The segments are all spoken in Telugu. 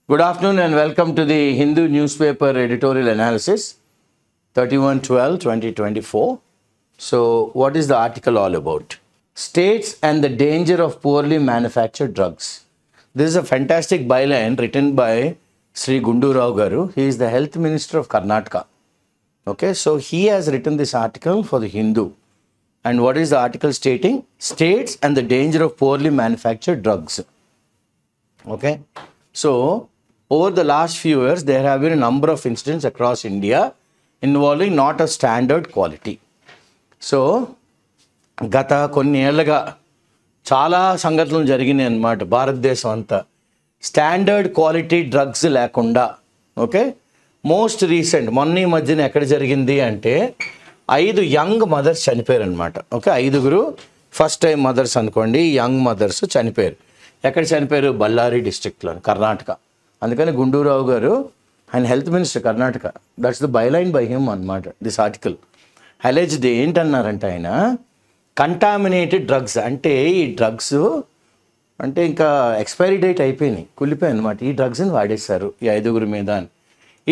Good afternoon and welcome to the Hindu newspaper editorial analysis 31/12/2024. So, what is the article all about? States and the danger of poorly manufactured drugs. This is a fantastic byline written by Sri Gundu Rao Garu. He is the Health Minister of Karnataka. Okay, so he has written this article for the Hindu. And what is the article stating? States and the danger of poorly manufactured drugs. Okay, so over the last few years, there have been a number of incidents across India involving not a standard quality. So, గత కొన్ని ఏళ్ళగా చాలా సంఘటనలు జరిగినాయి అన్నమాట భారతదేశం అంతా స్టాండర్డ్ క్వాలిటీ డ్రగ్స్ లేకుండా. ఓకే, మోస్ట్ రీసెంట్ మొన్న ఈ మధ్యన ఎక్కడ జరిగింది అంటే 5 యంగ్ మదర్స్ చనిపోయారు అనమాట. ఓకే, 5 ఫస్ట్ టైం మదర్స్ అనుకోండి, యంగ్ మదర్స్ చనిపోయారు. ఎక్కడ చనిపోయారు? బళ్ళారి డిస్ట్రిక్ట్లో, కర్ణాటక. అందుకని గుండూరావు గారు ఆయన health minister Karnataka. That's the byline by him అనమాట. దిస్ ఆర్టికల్ అలెజ్డ్ ఏంటన్నారంటే ఆయన కంటామినేటెడ్ డ్రగ్స్ అంటే ఈ డ్రగ్స్ అంటే ఇంకా ఎక్స్పైరీ డేట్ అయిపోయినాయి, కుళ్ళిపోయాయి అనమాట. ఈ డ్రగ్స్ని వాడేశారు ఈ 5 మీద.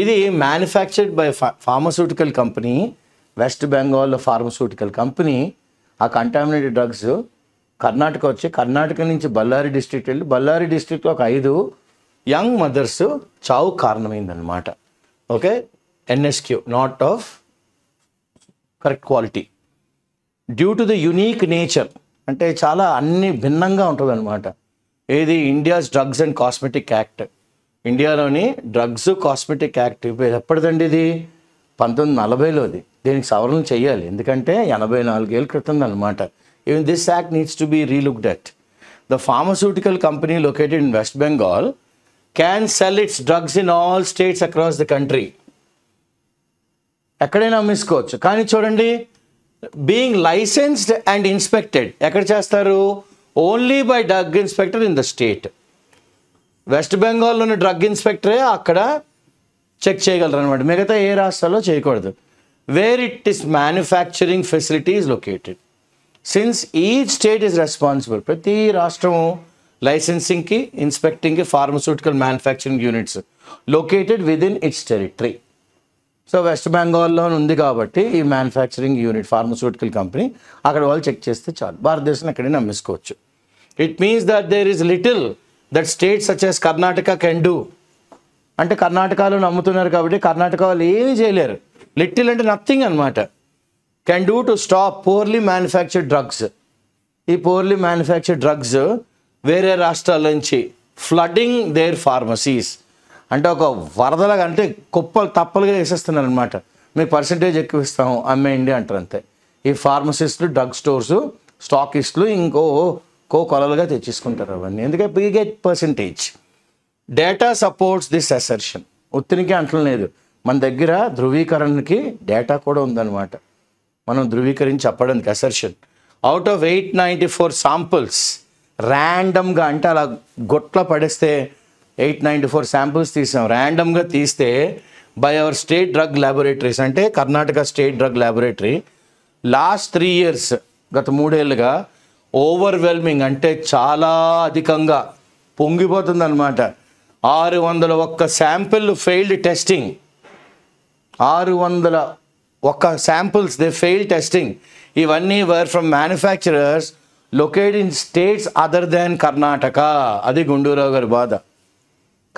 ఇది manufactured by pharmaceutical company, west Bengal pharmaceutical company. ఆ కంటామినేటెడ్ డ్రగ్స్ కర్ణాటక వచ్చి కర్ణాటక నుంచి బళ్ళారి డిస్ట్రిక్ట్ వెళ్ళి బళ్ళారి డిస్ట్రిక్ట్లో ఒక 5 యంగ్ మదర్స్ చావు కారణమైందనమాట. Okay, NSQ, not of correct quality due to the unique nature. అంటే చాలా అన్ని భిన్నంగా ఉంటుంది అనమాట. ఏది? India's drugs and cosmetic act. ఇండియాలోని డ్రగ్స్ కాస్మెటిక్ యాక్ట్ ఎప్పటిదండి? ఇది 1940లోది. దీనికి సవరణ చేయాలి, ఎందుకంటే 84 ఏళ్ళ క్రితం అనమాట. Even this act needs to be relooked at. The pharmaceutical company located in West Bengal can sell its drugs in all states across the country. ఎక్కడైనా అమ్మేసుకోవచ్చు. కానీ చూడండి, బీయింగ్ లైసెన్స్డ్ అండ్ ఇన్స్పెక్టెడ్ ఎక్కడ చేస్తారు? Only by drug inspector in the state. వెస్ట్ బెంగాల్లోని డ్రగ్ ఇన్స్పెక్టరే అక్కడ చెక్ చేయగలరు అనమాట. మిగతా ఏ రాష్ట్రాల్లో చేయకూడదు. Where it is manufacturing facility is located. Since each state is responsible. ప్రతి రాష్ట్రము లైసెన్సింగ్కి, ఇన్స్పెక్టింగ్కి pharmaceutical manufacturing units located within its territory. So వెస్ట్ బెంగాల్లో ఉంది కాబట్టి ఈ మ్యానుఫ్యాక్చరింగ్ యూనిట్ ఫార్మస్యూటికల్ కంపెనీ అక్కడ వాళ్ళు చెక్ చేస్తే చాలు. భారతదేశంలో ఎక్కడైనా అమ్మేసుకోవచ్చు. It means that there is little that state such as Karnataka can do. అంటే కర్ణాటకలో నమ్ముతున్నారు కాబట్టి కర్ణాటక వాళ్ళు ఏమీ చేయలేరు. లిటిల్ అంటే నథింగ్ అనమాట. Can do to stop poorly manufactured drugs. ఈ పోర్లీ మ్యానుఫ్యాక్చర్డ్ డ్రగ్స్ వేరే రాష్ట్రాల నుంచి ఫ్లడ్డింగ్ దేర్ ఫార్మసీస్. అంటే ఒక వరదలాగా, అంటే కుప్పలు తప్పలుగా వేసేస్తున్నారు అనమాట. మీకు పర్సంటేజ్ ఎక్కువ ఇస్తాము, అమ్మేయండి అంటారు అంతే. ఈ ఫార్మసిస్టులు, డ్రగ్ స్టోర్సు, స్టాకిస్టులు ఇంకో కొలలుగా తెచ్చేసుకుంటారు అవన్నీ. ఎందుకంటే we get percentage. Data supports this assertion. ఉత్తినికి అంటలేదు, మన దగ్గర ధృవీకరణకి డేటా కూడా ఉందన్నమాట. మనం ధృవీకరించి చెప్పడానికి అసర్షన్. అవుట్ ఆఫ్ 894 శాంపుల్స్ ర్యాండమ్గా, అంటే అలా గొట్ల పడేస్తే 894 శాంపుల్స్ తీసాం. ర్యాండమ్గా తీస్తే by our state drug laboratories, అంటే Karnataka state drug laboratory last 3 years, గత 3 ఏళ్ళుగా ఓవర్వెల్మింగ్, అంటే చాలా అధికంగా పొంగిపోతుంది అనమాట. 601 sample failed testing. 601 samples they failed testing. ఇవన్నీ were from manufacturers located in states other than Karnataka. అది గుండూరావు గారి బాధ.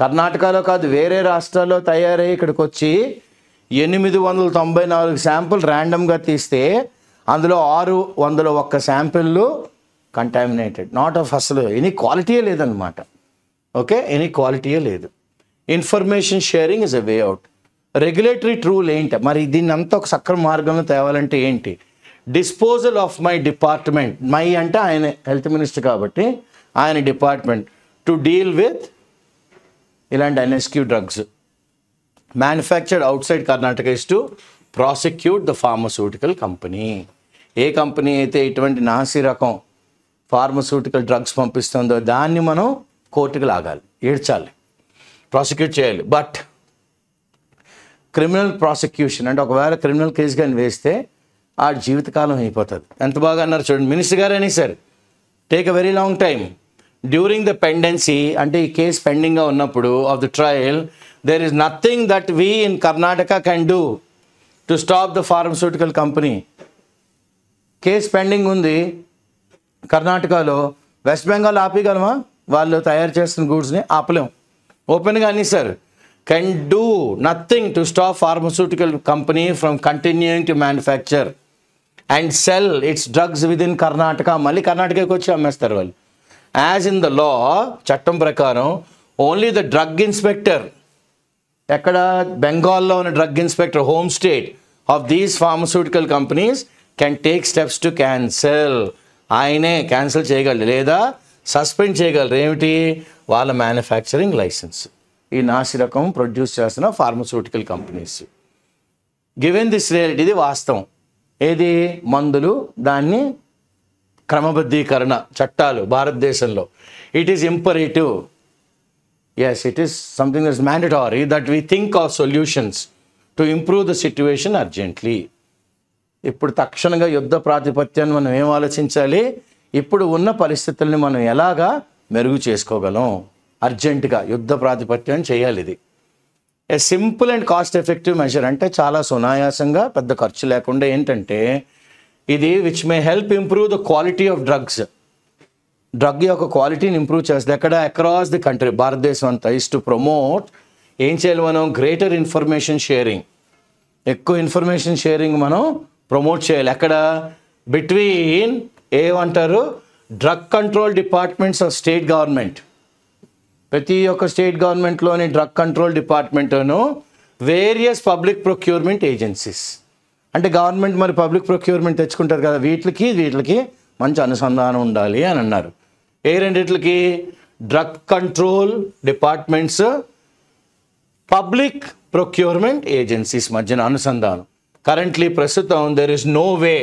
కర్ణాటకలో కాదు, వేరే రాష్ట్రాల్లో తయారై ఇక్కడికి వచ్చి 894 శాంపుల్ ర్యాండమ్గా తీస్తే అందులో 601 శాంపిళ్ళు కంటామినేటెడ్. నాట్ ఆఫ్ అసలు ఎనీ క్వాలిటీయే లేదనమాట. ఓకే, ఎనీ క్వాలిటీయే లేదు. Information sharing is a way out. Regulatory rule ఏంటి మరి? దీన్ని అంతా ఒక సక్రమ మార్గంలో తేవాలంటే ఏంటి? Disposal of my department. My అంటే ఆయన హెల్త్ మినిస్టర్ కాబట్టి ఆయన డిపార్ట్మెంట్ టు డీల్ విత్ ఇలాంటి NSQ drugs manufactured outside Karnataka is to prosecute the pharmaceutical company. ఏ కంపెనీ అయితే ఇటువంటి నాసి రకం ఫార్మస్యూటికల్ డ్రగ్స్ పంపిస్తుందో దాన్ని మనం కోర్టుకు లాగాలి, ఏడ్చాలి, ప్రాసిక్యూట్ చేయాలి. బట్ క్రిమినల్ ప్రాసిక్యూషన్ అంటే ఒకవేళ క్రిమినల్ కేసు కానీ వేస్తే ఆ జీవితకాలం అయిపోతుంది. ఎంత బాగా అన్నారు చూడండి, మినిస్టర్ గారు అనేసారు, take a very long time during the pendency, అంటే ఈ కేసు పెండింగ్గా ఉన్నప్పుడు of the trial, there is nothing that we in Karnataka can do to stop the pharmaceutical company. Case pending ఉంది కర్ణాటకలో, వెస్ట్ బెంగాల్ ఆపగలమా? వాళ్ళు తయారు చేస్తున్న గూడ్స్ని ఆపలేం. ఓపెన్గా అన్ని sir, can do nothing to stop pharmaceutical company from continuing to manufacture and cell it's drugs with in Karnataka. మళ్ళీ కర్ణాటకకి వచ్చి అమ్మేస్తారు వాళ్ళు. యాజ్ ఇన్ ద లా, చట్టం ప్రకారం ఓన్లీ ద డ్రగ్ ఇన్స్పెక్టర్, ఎక్కడ బెంగాల్లో ఉన్న drug inspector, home state of these pharmaceutical companies can take steps to cancel. ఆయనే క్యాన్సిల్ చేయగలరు లేదా సస్పెండ్ చేయగలరు. ఏమిటి? వాళ్ళ మ్యానుఫ్యాక్చరింగ్ లైసెన్స్. ఈ నాసిరకం ప్రొడ్యూస్ చేస్తున్న pharmaceutical companies. Given this reality, ఇది వాస్తవం. ఏది? మందులు, దాన్ని క్రమబద్ధీకరణ చట్టాలు భారతదేశంలో. It is imperative, yes, it is something that is mandatory that we think of solutions to improve the situation urgently. ఇప్పుడు తక్షణంగా యుద్ధ ప్రాతిపత్యాన్ని మనం ఏం ఆలోచించాలి? ఇప్పుడు ఉన్న పరిస్థితుల్ని మనం ఎలాగా మెరుగు చేసుకోగలం? అర్జెంటుగా యుద్ధ ప్రాతిపత్యం చేయాలి. ఇది ఏ simple and cost effective measure, అంటే చాలా సునాయాసంగా పెద్ద ఖర్చు లేకుండా. ఏంటంటే ఇది which may help improve the quality of drugs. Drug యొక్క క్వాలిటీని ఇంప్రూవ్ చేస్తుంది ఎక్కడ? అక్రాస్ ది కంట్రీ, భారతదేశం అంతా. ఇస్ టు ప్రమోట్, ఏం చేయాలి మనం? Greater information sharing. ఎక్కువ ఇన్ఫర్మేషన్ షేరింగ్ మనం ప్రమోట్ చేయాలి. ఎక్కడ? బిట్వీన్ ఏమంటారు? Drug control departments of state government. ప్రతి ఒక్క స్టేట్ గవర్నమెంట్లోని డ్రగ్ కంట్రోల్ డిపార్ట్మెంట్ను వేరియస్ పబ్లిక్ ప్రొక్యూర్మెంట్ ఏజెన్సీస్, అంటే గవర్నమెంట్ మరి పబ్లిక్ ప్రొక్యూర్మెంట్ తెచ్చుకుంటారు కదా, వీటికి మంచి అనుసంధానం ఉండాలి అని అన్నారు. ఏ రెండిట్లకి? Drug control departments, public procurement agencies మధ్యన అనుసంధానం. కరెంట్లీ ప్రస్తుతం there is no way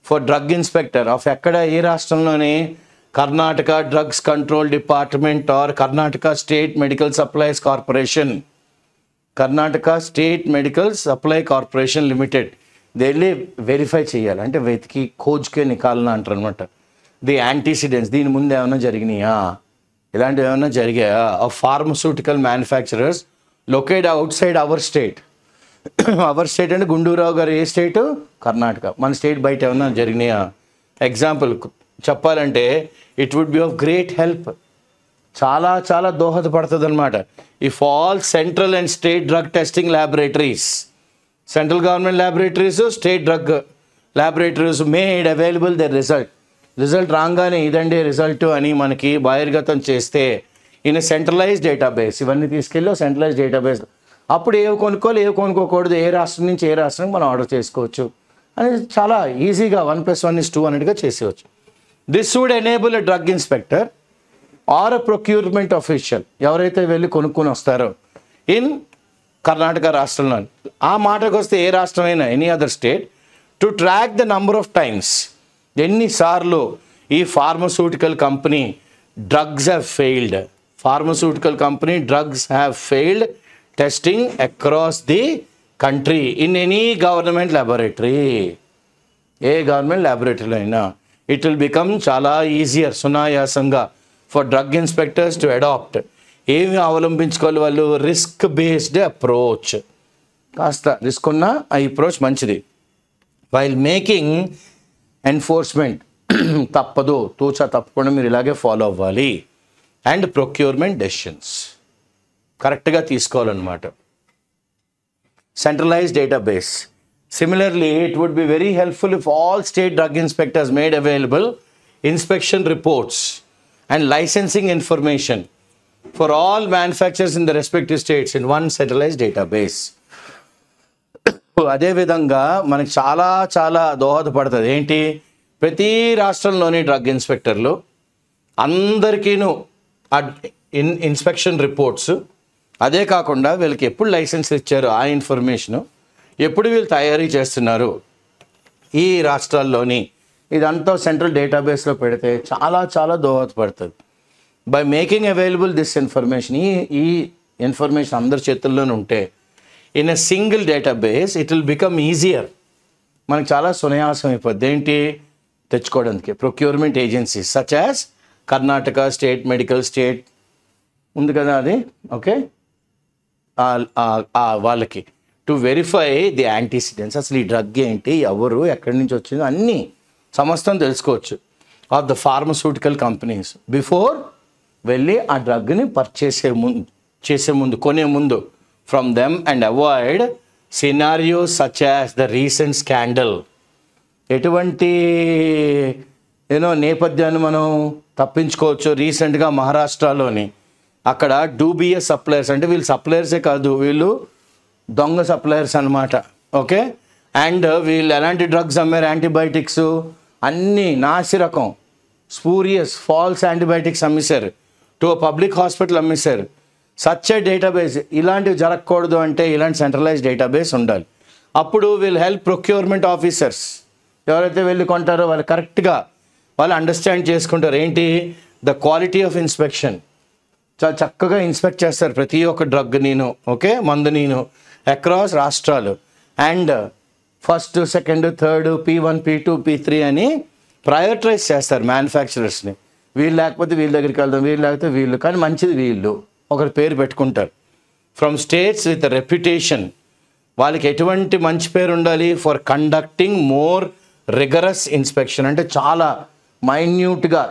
for drug inspector of ఎక్కడ? ఏ రాష్ట్రంలోని? Karnataka drugs control department or Karnataka state medical supplies corporation, Karnataka state medical supply corporation limited. వెళ్ళి వెరిఫై చేయాలి, అంటే వెతికి ఖోజ్కే నికాలన అంటారు అనమాట. ది యాంటీసిడెంట్స్, దీని ముందు ఏమైనా జరిగినాయా, ఇలాంటివి ఏమైనా జరిగాయా of pharmaceutical manufacturers locate out side our state. Our state అంటే గుండూరావు గారు ఏ స్టేటు? కర్ణాటక. మన స్టేట్ బయట ఏమైనా జరిగినాయా? ఎగ్జాంపుల్ చెప్పాలంటే it would be of great help, చాలా చాలా దోహదపడుతుంది అనమాట. If all central and state drug testing laboratories, central government laboratories, state drug laboratories made available the result రాగానే ఇదండి రిజల్ట్ అని మనకి బహిర్గతం చేస్తే ఇన్ సెంట్రలైజ్ డేటాబేస్, ఇవన్నీ తీసుకెళ్ళి సెంట్రలైజ్ డేటాబేస్, అప్పుడు ఏవి కొనుక్కోవాలి ఏవి కొనుక్కోకూడదు, ఏ రాష్ట్రం నుంచి ఏ రాష్ట్రానికి మనం ఆర్డర్ చేసుకోవచ్చు అనేది చాలా ఈజీగా 1+1 అన్నట్టుగా చేసేవచ్చు. This would enable a drug inspector or a procurement official, ఎవరైతే వెళ్ళి కొనుక్కొని వస్తారో ఇన్ కర్ణాటక రాష్ట్రంలో, ఆ మాటకు వస్తే ఏ రాష్ట్రమైనా any other state, to track the number of times, ఎన్నిసార్లు ఈ pharmaceutical company drugs have failed, pharmaceutical company drugs have failed testing across the country in any government laboratory, ఏ గవర్నమెంట్ ల్యాబొరేటరీలో అయినా. ఇట్ విల్ బికమ్ చాలా ఈజియర్, సునాయాసంగా for drug inspectors to adapt. ఏమి అవలంబించుకోవాలి వాళ్ళు? రిస్క్ బేస్డ్ అప్రోచ్, కాస్త రిస్క్ ఉన్న ఆ అప్రోచ్ మంచిది. వైల్ మేకింగ్ ఎన్ఫోర్స్మెంట్, తప్పదు, తూచా తప్పకుండా మీరు ఇలాగే ఫాలో అవ్వాలి. అండ్ ప్రొక్యూర్మెంట్ డెసిషన్స్ కరెక్ట్గా తీసుకోవాలన్నమాట. Centralized database. Similarly, it would be very helpful if all state drug inspectors made available inspection reports and licensing information for all manufacturers in the respective states in one centralized database. అదే విధంగా మనకి చాలా చాలా దోహదపడుతుంది. ఏంటి? ప్రతి రాష్ట్రంలోని డ్రగ్ ఇన్స్పెక్టర్లు అందరికీను ఇన్స్పెక్షన్ రిపోర్ట్స్, అదే కాకుండా వీళ్ళకి ఎప్పుడు లైసెన్స్ ఇచ్చారు ఆ ఇన్ఫర్మేషను, ఎప్పుడు వీళ్ళు తయారీ చేస్తున్నారు ఈ రాష్ట్రాల్లోని, ఇదంతా సెంట్రల్ డేటాబేస్లో పెడితే చాలా చాలా దోహదపడుతుంది. By making available this information, ఈ ఇన్ఫర్మేషన్ అందరి చేతుల్లోనే ఉంటే in a single database it will become easier, మనకు చాలా సునాయాసం అయిపోద్ది. ఏంటి? తెచ్చుకోవడానికి procurement agencies such as Karnataka state medical state ఉంది కదా అది, ఓకే, వాళ్ళకి టు వెరిఫై ది యాంటీసిడెంట్స్, అసలు ఈ డ్రగ్ ఏంటి, ఎవరు, ఎక్కడి నుంచి వచ్చిందో అన్నీ సమస్తం తెలుసుకోవచ్చు of the pharmaceutical companies before వెళ్ళి ఆ డ్రగ్ని కొనే ముందు from them and avoid scenarios such as the recent scandal. ఎటువంటి నేపథ్యాన్ని మనం తప్పించుకోవచ్చు. రీసెంట్గా మహారాష్ట్రలోని అక్కడ డూబియస్ సప్లయర్స్, అంటే వీళ్ళు సప్లయర్సే కాదు, వీళ్ళు దొంగ సప్లయర్స్ అనమాట, ఓకే. అండ్ వీళ్ళు ఎలాంటి డ్రగ్స్ అమ్మారు, యాంటీబయాటిక్స్ అన్నీ నాసిరకం స్పూరియస్ ఫాల్స్ యాంటీబయాటిక్స్ అమ్మేశారు, టు పబ్లిక్ హాస్పిటల్ అమ్మేశారు. సచ్ ఏ డేటాబేస్, ఇలాంటివి జరగకూడదు అంటే ఇలాంటి సెంట్రలైజ్ డేటాబేస్ ఉండాలి. అప్పుడు వీళ్ళు హెల్ప్ ప్రొక్యూర్మెంట్ ఆఫీసర్స్ ఎవరైతే వెళ్ళి కొంటారో వాళ్ళు కరెక్ట్గా వాళ్ళు అండర్స్టాండ్ చేసుకుంటారు ఏంటి ద క్వాలిటీ ఆఫ్ ఇన్స్పెక్షన్. చాలా చక్కగా ఇన్స్పెక్ట్ చేస్తారు ప్రతి ఒక్క డ్రగ్ నేను, ఓకే, మందు నేను అక్రాస్ రాష్ట్రాలు. And first, second, third, P1, P2, P3 అని ప్రయారిటైజ్ చేస్తారు మ్యానుఫ్యాక్చరర్స్ని. వీళ్ళు లేకపోతే వీళ్ళ దగ్గరికి వెళ్దాం, వీళ్ళు లేకపోతే వీళ్ళు, కానీ మంచిది వీళ్ళు ఒకరి పేరు పెట్టుకుంటారు. ఫ్రమ్ స్టేట్స్ విత్ రెప్యుటేషన్, వాళ్ళకి ఎటువంటి మంచి పేరు ఉండాలి for conducting more rigorous inspection, అంటే చాలా మైన్యూట్గా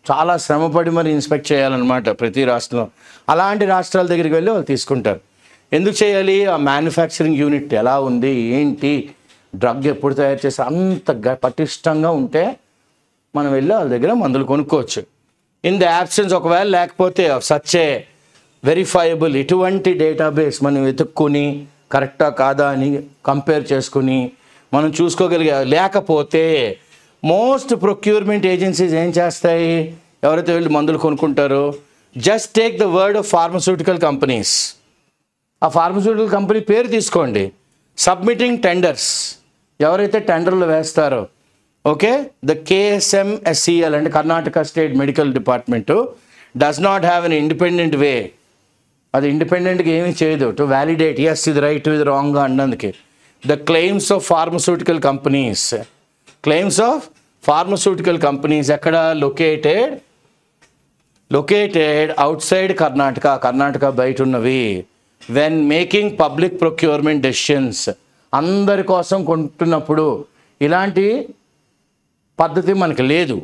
చాలా శ్రమపడి మరి ఇన్స్పెక్ట్ చేయాలన్నమాట ప్రతి రాష్ట్రంలో. అలాంటి రాష్ట్రాల దగ్గరికి వెళ్ళి వాళ్ళు తీసుకుంటారు. ఎందుకు చేయాలి, ఆ మ్యానుఫ్యాక్చరింగ్ యూనిట్ ఎలా ఉంది, ఏంటి, డ్రగ్ ఎప్పుడు తయారు చేసి అంత పటిష్టంగా ఉంటే మనం వెళ్ళి వాళ్ళ దగ్గర మందులు కొనుక్కోవచ్చు. ఇన్ ద యాబ్సెన్స్, ఒకవేళ లేకపోతే సచ్ ఏ వెరిఫైయబుల్, ఇటువంటి డేటాబేస్ మనం వెతుక్కుని కరెక్టా కాదా అని కంపేర్ చేసుకుని మనం చూసుకోగలిగే, లేకపోతే మోస్ట్ ప్రొక్యూర్మెంట్ ఏజెన్సీస్ ఏం చేస్తాయి, ఎవరైతే వెళ్ళి మందులు కొనుక్కుంటారో, just take the word of pharmaceutical companies. ఆ ఫార్మస్యూటికల్ కంపెనీ పేరు తీసుకోండి. సబ్మిటింగ్ టెండర్స్, ఎవరైతే టెండర్లు వేస్తారో, ఓకే, ద KSMSCL అంటే Karnataka state medical department does not have an independent way, అది ఇండిపెండెంట్గా ఏమీ చేయదు టు వ్యాలిడేట్ ఎస్ ఇది రైట్ ఇది రాంగ్గా అన్నందుకే. The claims of pharmaceutical companies, claims of pharmaceutical companies ఎక్కడ లొకేటెడ్ అవుట్సైడ్ కర్ణాటక బయట ఉన్నవి. When making public procurement decisions, అందరి కోసం కొంటున్నప్పుడు ఇలాంటి పద్ధతి మనకు లేదు.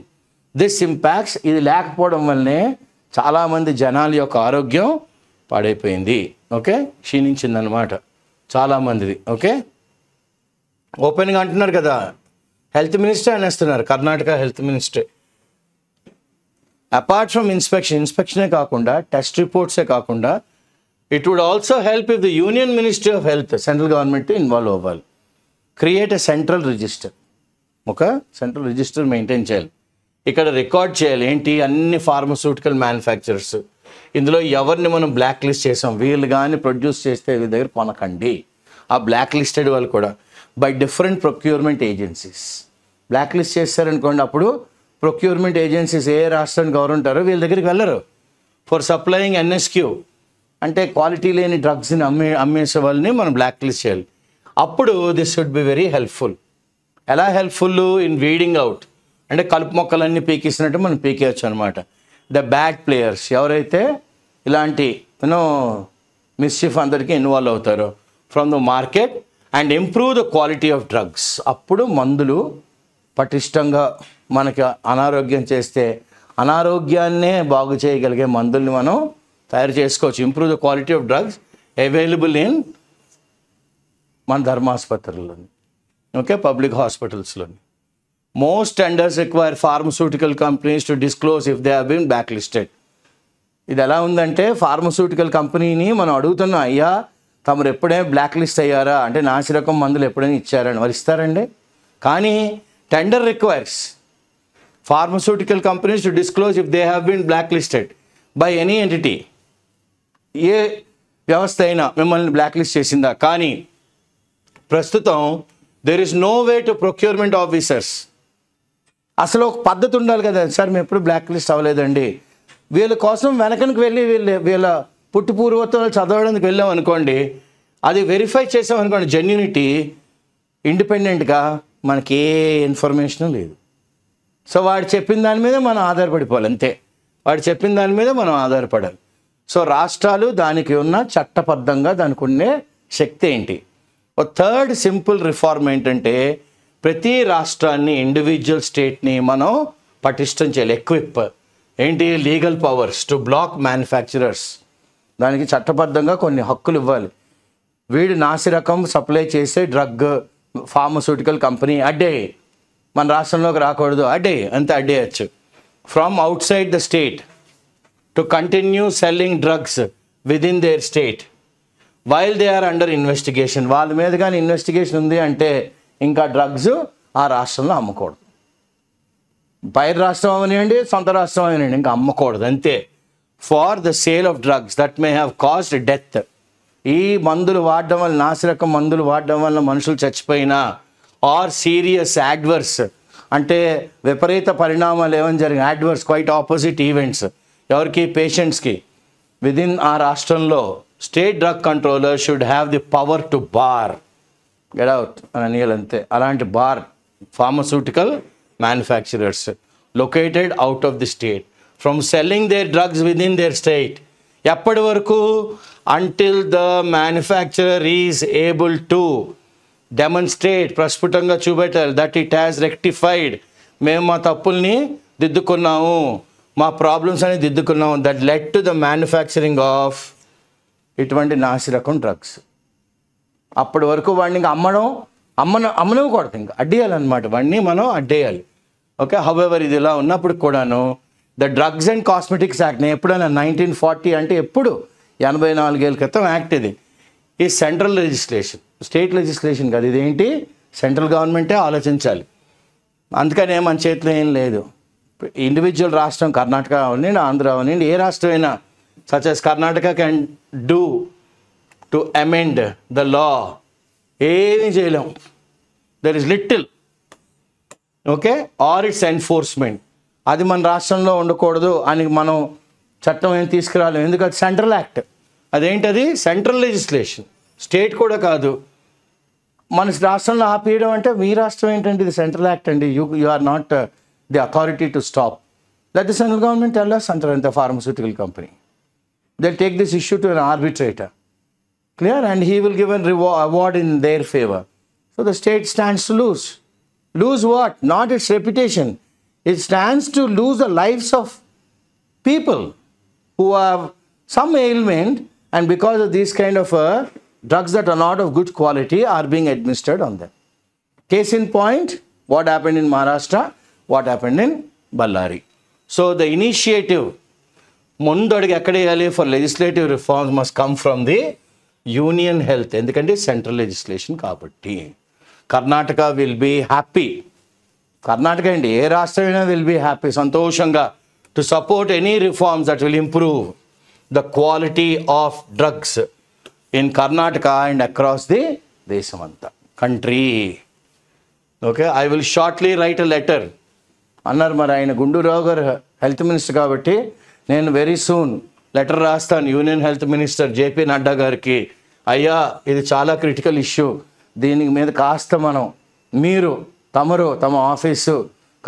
దిస్ ఇంపాక్ట్స్, ఇది లేకపోవడం వల్లనే చాలామంది జనాల యొక్క ఆరోగ్యం పాడైపోయింది, ఓకే, క్షీణించిందనమాట చాలామందిది, ఓకే. ఓపెన్గా అంటున్నారు కదా, హెల్త్ మినిస్టర్ అనేస్తున్నారు, Karnataka health minister. Apart from ఇన్స్పెక్షనే కాకుండా, టెస్ట్ రిపోర్ట్సే కాకుండా, it would also help if the union ministry of health, central government involve అవ్వాలి. క్రియేట్ ఎ సెంట్రల్ రిజిస్టర్, ఒక సెంట్రల్ రిజిస్టర్ మెయింటైన్ చేయాలి. ఇక్కడ రికార్డ్ చేయాలి ఏంటి అన్ని ఫార్మస్యూటికల్ మ్యానుఫ్యాక్చరర్స్, ఇందులో ఎవరిని మనం బ్లాక్ లిస్ట్ చేసాం, వీళ్ళు కానీ ప్రొడ్యూస్ చేస్తే వీళ్ళ దగ్గర కొనకండి. ఆ బ్లాక్ లిస్టెడ్ వాళ్ళు కూడా by different procurement agencies black list చేస్తారనుకోండి, అప్పుడు ప్రొక్యూర్మెంట్ ఏజెన్సీస్ ఏ రాష్ట్రానికి ఎవరు ఉంటారో వీళ్ళ దగ్గరికి వెళ్ళరు. ఫర్ సప్లయింగ్ NSQ అంటే క్వాలిటీ లేని డ్రగ్స్ని అమ్మేసే వాళ్ళని మనం బ్లాక్ లిస్ట్ చేయాలి. అప్పుడు this should be very helpful. ఎలా హెల్ప్ఫుల్, ఇన్ వీడింగ్ అవుట్, అంటే కలుపు మొక్కలన్నీ పీకిస్తున్నట్టు మనం పీకేయచ్చు అనమాట. ద బ్యాడ్ ప్లేయర్స్, ఎవరైతే ఇలాంటి మిస్చిఫ్ అందరికీ ఇన్వాల్వ్ అవుతారో from the market, and improve the quality of drugs. అప్పుడు మందులు పటిష్టంగా మనకి అనారోగ్యం చేస్తే అనారోగ్యాన్నే బాగు చేయగలిగే మందుల్ని మనం తయారు చేసుకోవచ్చు. Improve the quality of drugs available in మన ధర్మాసుపత్రుల్లోని, ఓకే, పబ్లిక్ హాస్పిటల్స్లోని. Most tenders require pharmaceutical companies to disclose if they have been black listed. ఇది ఎలా ఉందంటే, ఫార్మస్యూటికల్ కంపెనీని మనం అడుగుతున్నాం, అయ్యా తమరు ఎప్పుడైనా బ్లాక్ లిస్ట్ అయ్యారా అంటే, నాసిరకం మందులు ఎప్పుడైనా ఇచ్చారని. వారు ఇస్తారండి, కానీ tender requires pharmaceutical companies to disclose if they have been black listed by any entity. ఏ వ్యవస్థ అయినా మిమ్మల్ని బ్లాక్ లిస్ట్ చేసిందా, కానీ ప్రస్తుతం there is no way to procurement officers. అసలు ఒక పద్ధతి ఉండాలి కదా, సార్ మేము ఎప్పుడు బ్లాక్ లిస్ట్ అవ్వలేదండి, వీళ్ళ కోసం వెనకనికి వెళ్ళి వీళ్ళ పుట్టు పూర్వత్వాలు చదవడానికి వెళ్ళాం అనుకోండి, అది వెరిఫై చేసాం అనుకోండి, జెన్యూనిటీ, ఇండిపెండెంట్గా మనకి ఏ ఇన్ఫర్మేషన్ లేదు. సో వాడు చెప్పిన దాని మీద మనం ఆధారపడిపోవాలి అంతే. వాడు చెప్పిన దాని మీద మనం ఆధారపడాలి. సో రాష్ట్రాలు దానికి ఉన్న చట్టబద్ధంగా దానికి ఉండే శక్తి ఏంటి. ఒక థర్డ్ సింపుల్ రిఫార్మ్ ఏంటంటే ప్రతి రాష్ట్రాన్ని ఇండివిజువల్ స్టేట్ని మనం పటిష్టం చేయాలి. ఎక్విప్ ఏంటి legal powers to block manufacturers. దానికి చట్టబద్ధంగా కొన్ని హక్కులు ఇవ్వాలి. వీడు నాసిరకం సప్లై చేసే డ్రగ్ ఫార్మస్యూటికల్ కంపెనీ అడ్డే మన రాష్ట్రంలోకి రాకూడదు, అడ్డే అంతే అడ్డేయచ్చు. From outside the state to continue selling drugs within their state while they are under investigation. వాళ్ళ మీద కానీ ఇన్వెస్టిగేషన్ ఉంది అంటే ఇంకా డ్రగ్స్ ఆ రాష్ట్రంలో అమ్మకూడదు. బయట రాష్ట్రం అవనివ్వండి, సొంత రాష్ట్రం అవనివ్వండి, ఇంకా అమ్మకూడదు అంతే. For the sale of drugs that may have caused death. ఈ మందులు వాడడం వల్ల, నాసిరకం మందులు వాడడం వల్ల మనుషులు చచ్చిపోయినా, ఆర్ సీరియస్ యాడ్వర్స్ అంటే విపరీత పరిణామాలు ఏమైనా జరిగిన యాడ్వర్స్ క్వైట్ ఆపోజిట్ ఈవెంట్స్ ఎవరికి పేషెంట్స్కి విదిన్ ఆ రాష్ట్రంలో state drug controller should have the power to bar get out అని అనియాలంతే. అలాంటి bar pharmaceutical manufacturers located out of the state from selling there drugs within their state. ఎప్పటి వరకు? Until the manufacturer is able to demonstrate, ప్రస్ఫుటంగా చూపెట్టాలి దట్ ఇట్ హ్యాస్ రెక్టిఫైడ్, మేము మా తప్పుల్ని దిద్దుకున్నాము, మా ప్రాబ్లమ్స్ అని దిద్దుకున్నాము, that led to the manufacturing of ఇటువంటి నాసిరకం డ్రగ్స్. అప్పటి వరకు వాడిని ఇంకా అమ్మనివ్వకూడదు, ఇంకా అడ్డేయాలన్నమాట, వాడిని మనం అడ్డేయాలి. ఓకే. హౌఎవర్ ఇది ఇలా ఉన్నప్పుడు కూడాను the drugs and cosmetics act, నేను ఎప్పుడైనా 1940 అంటే ఎప్పుడు 84 ఏళ్ళ క్రితం యాక్ట్ ఇది. ఈ సెంట్రల్ లెజిస్లేషన్, స్టేట్ లెజిస్లేషన్ కాదు, ఇదేంటి సెంట్రల్ గవర్నమెంటే ఆలోచించాలి. అందుకనే మన చేతిలో ఏం లేదు. ఇండివిజువల్ రాష్ట్రం కర్ణాటక అవనండి, ఆంధ్ర అవనండి, ఏ రాష్ట్రం అయినా such as Karnataka can do to amend the law, ఏమీ చేయలేం. There is little. Okay. Or it's enforcement, అది మన రాష్ట్రంలో ఉండకూడదు అని మనం చట్టం ఏం తీసుకురాలేం, ఎందుకంటే సెంట్రల్ యాక్ట్. అదేంటది సెంట్రల్ లెజిస్లేషన్, స్టేట్ కూడా కాదు. మన రాష్ట్రంలో ఆపేయడం అంటే మీ రాష్ట్రం ఏంటంటే ఇది సెంట్రల్ యాక్ట్ అండి, you are not the authority to stop. Let the central government tell us అంటారు అంత pharmaceutical company. They'll take this issue to an arbitrator. Clear? And he will give an award in their favor. So the state stands to lose. Lose what? Not its reputation. It stands to lose the lives of people who have some ailment, and because of these kind of drugs that are not of good quality are being administered on them. Case in point, what happened in Maharashtra, what happened in Ballari. So the initiative ముందు అడిగి ఎక్కడ వేయాలి for legislative reforms must come from the union health. ఎందుకంటే సెంట్రల్ లెజిస్లేషన్ కాబట్టి. Karnataka will be happy, Karnataka అండి ఏ రాష్ట్రమైనా విల్ బీ హ్యాపీ, సంతోషంగా to support any reforms that will improve the quality of drugs in Karnataka and across the దేశం అంతా, country. Okay. I will shortly write a letter అన్నారు మరి ఆయన గుండూరావు గారు హెల్త్ మినిస్టర్ కాబట్టి. నేను వెరీ సూన్ లెటర్ రాస్తాను union health minister JP Nadda గారికి, అయ్యా ఇది చాలా క్రిటికల్ ఇష్యూ, దీని మీద కాస్త మీరు తమ ఆఫీసు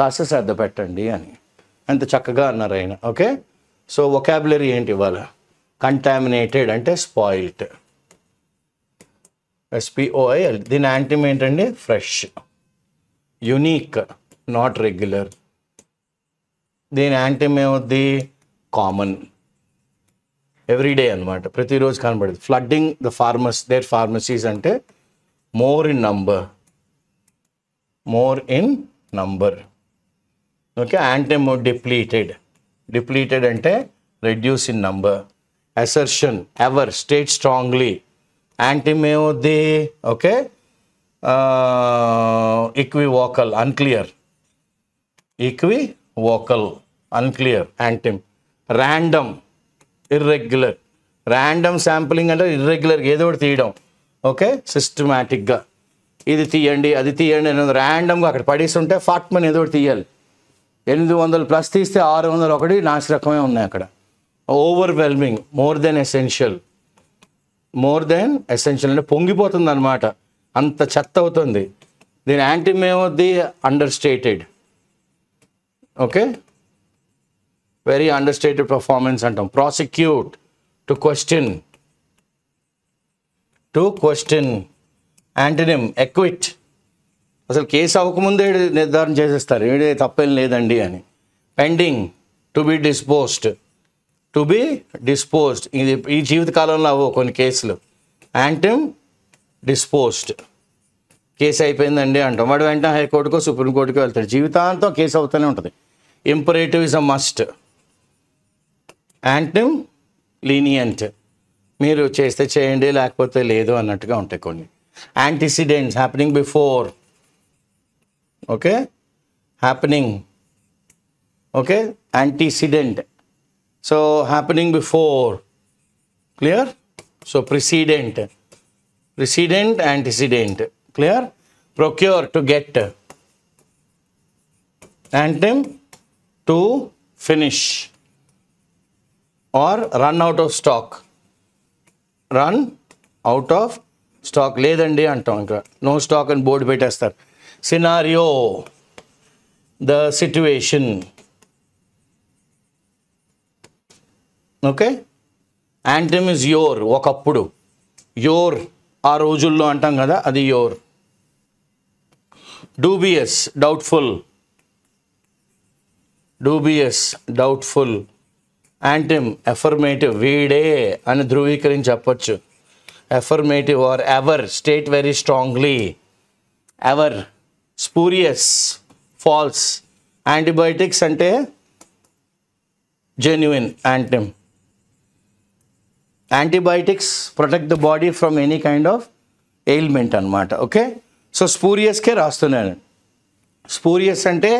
కాస్త శ్రద్ధ పెట్టండి అని. అంత చక్కగా అన్నారు ఆయన. ఓకే. సో వొకాబులరీ ఏంటి ఇవాళ? కంటామినేటెడ్ అంటే స్పాయిల్డ్, SPOIL. దీని యాంటీమ్ ఏంటండి? ఫ్రెష్. Unique, not regular. దీని యాంటీమ్ ఏమవుద్ది? కామన్, ఎవ్రీడే అనమాట, ప్రతిరోజు కనబడేది. ఫ్లడ్డింగ్ ద దేర్ ఫార్మసీస్ అంటే more in number. Okay. Antonym depleted అంటే reduce in number. Assertion, aver, state strongly. Antonym ఏమవుద్ది? Okay. Equivocal, unclear. Unclear antonym. Random, irregular. Random sampling అంటే ఇర్రెగ్యులర్గా ఏదో ఒకటి తీయడం. ఓకే. సిస్టమాటిక్గా ఇది తీయండి అది తీయండి అని ర్యాండమ్గా అక్కడ పడేస్తుంటే ఫాట్మని ఏదో ఒకటి తీయాలి. 800+ తీస్తే 601 నాసిరకమే ఉన్నాయి అక్కడ. ఓవర్వెల్మింగ్, మోర్ దెన్ ఎసెన్షియల్ అంటే పొంగిపోతుంది అనమాట, అంత చెత్త అవుతుంది. దీని యాంటీమ్ ఏమవుద్ది? Under stated. Okay. Very understated performance అంటాం. Prosecute, to question, antonym acquit, అసలు కేసు అవ్వకముందే నిర్ధారణ చేసేస్తారు ఏడే తప్పేం లేదండి అని. పెండింగ్, టు బి డిస్పోజ్డ్, ఇది ఈ జీవితకాలంలో అవ్వవు కొన్ని కేసులు. యాంటమ్ డిస్పోజ్డ్, కేసు అయిపోయిందండి అంటాం. వాడు వెంటనే హైకోర్టుకో సుప్రీంకోర్టుకో వెళ్తాడు, జీవితాంతం కేసు అవుతూనే ఉంటుంది. Imperative is a must. యాంటమ్ లీనియంట్, మీరు చేస్తే చేయండి లేకపోతే లేదు అన్నట్టుగా ఉంటాయి కొన్ని. Antecedents, happening before, okay, happening, okay, antecedent, so happening before, clear. So precedent, antecedent, clear. Procure, to get, యాంటమ్ to finish or run out of stock, లేదండి అంటాం, ఇంకా నో స్టాక్ అని బోర్డు పెట్టేస్తారు. Scenario, the situation, okay. యాంటమ్ ఇస్ యోర్, ఒకప్పుడు, యోర్ ఆ రోజుల్లో అంటాం కదా, అది యోర్. డూబియస్, డౌట్ఫుల్, యాంటమ్ ఎఫర్మేటివ్, వీడే అని ధృవీకరించి చెప్పచ్చు. Affirmative or aver, state very strongly, aver. Spurious, false. Antibiotics అంటే genuine antonym. Antibiotics protect the body from any kind of ailment అనమాట, ఓకే. సో స్పూరియస్కే రాస్తున్నాను. స్పూరియస్ అంటే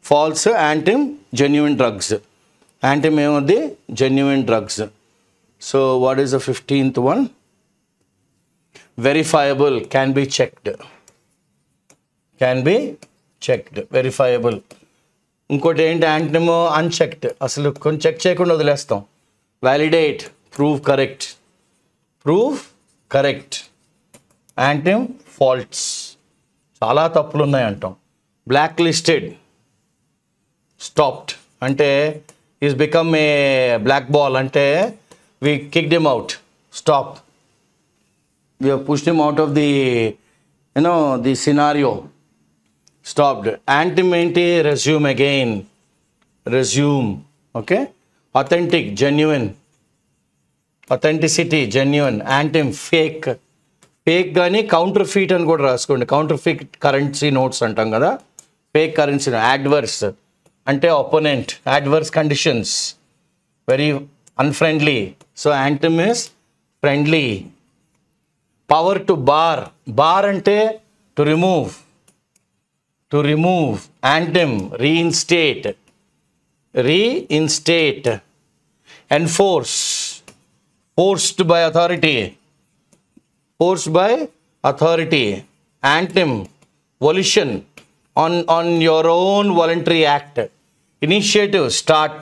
false, antonym genuine drugs. Antonym ఏమవుద్ది, genuine drugs. So what is the 15th one? Verifiable, can be checked, verifiable. ఇంకోటి ఏంటి, యాంటమ్ అన్చెక్డ్, అసలు కొంచెం చెక్ చేయకుండా వదిలేస్తాం. Validate, prove correct. Antonym faults, చాలా తప్పులు ఉన్నాయి అంటాం. బ్లాక్ లిస్టెడ్, స్టాప్డ్ అంటే is become a black ball, అంటే we kicked him out, stop, we have pushed him out of the the scenario, stopped. Anthem ఏంటి, resume again, okay. Authentic, genuine, authenticity, genuine. Anthem fake కానీ కౌంటర్ఫీట్ అని కూడా రాసుకోండి. కౌంటర్ఫీట్ కరెన్సీ నోట్స్ అంటాం కదా, ఫేక్ కరెన్సీ. అడ్వర్స్ అంటే opponent, adverse conditions, very unfriendly. So anthem is friendly. Power to bar అంటే to remove. Anthem reinstate. Enforce, forced by authority. Anthem volition, on your own voluntary act. Initiative, start.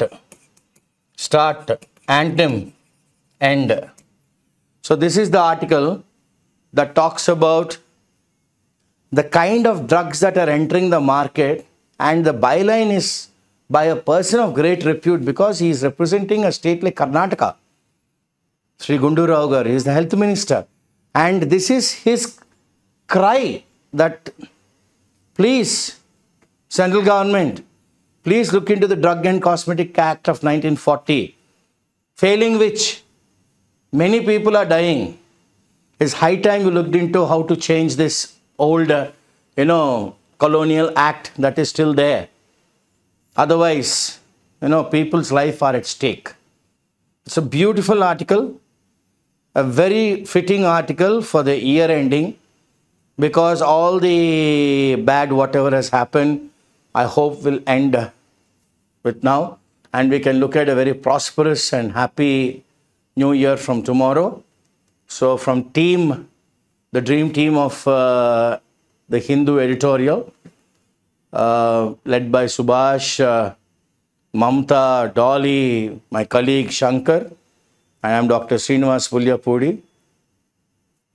Anthem end. So this is the article that talks about the kind of drugs that are entering the market, and the byline is by a person of great repute because he is representing a state like Karnataka. Sri Gundu Rao garu, he is the health minister, and this is his cry that please, central government, please look into the Drug and Cosmetic Act of 1940, failing which many people are dying. It's high time you looked into how to change this old, colonial act that is still there. Otherwise, people's life are at stake. It's a beautiful article, a very fitting article for the year ending, because all the bad whatever has happened, I hope will end with now, and we can look at a very prosperous and happy new year from tomorrow. So from the dream team of the Hindu editorial, led by Subhash, Mamta, Dolly, my colleague Shankar, I am Dr. Srinivas Pulyapudi.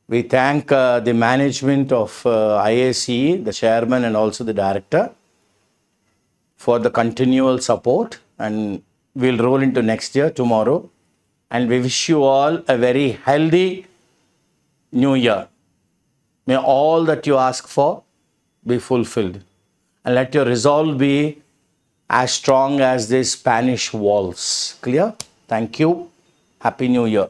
We thank the management of IACE, the chairman and also the director, for the continual support, and we'll roll into next year tomorrow. And we wish you all a very healthy new year. May all that you ask for be fulfilled. And let your resolve be as strong as the Spanish walls. Clear? Thank you. Happy New Year.